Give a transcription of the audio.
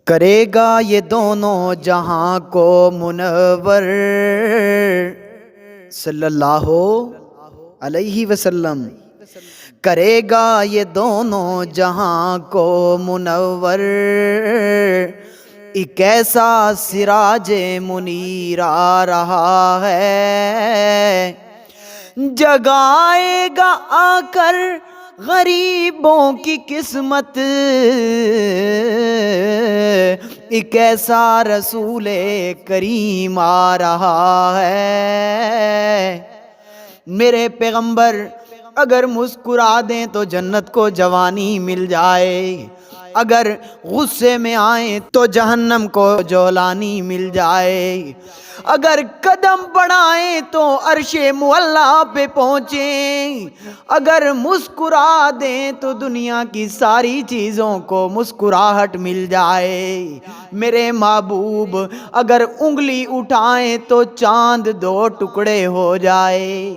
کرے گا یہ دونوں جہاں کو منور صلی اللہ علیہ وسلم، کرے گا یہ دونوں جہاں کو منور، ایک ایسا سراج منیر آ رہا ہے، جگائے گا آ کر غریبوں کی قسمت، ایک ایسا رسول کریم آ رہا ہے۔ میرے پیغمبر اگر مسکرا دیں تو جنت کو جوانی مل جائے، اگر غصے میں آئیں تو جہنم کو جولانی مل جائے، اگر قدم بڑھائیں تو عرش معلیٰ پہ پہنچیں، اگر مسکرا دیں تو دنیا کی ساری چیزوں کو مسکراہٹ مل جائے۔ میرے محبوب اگر انگلی اٹھائیں تو چاند دو ٹکڑے ہو جائے۔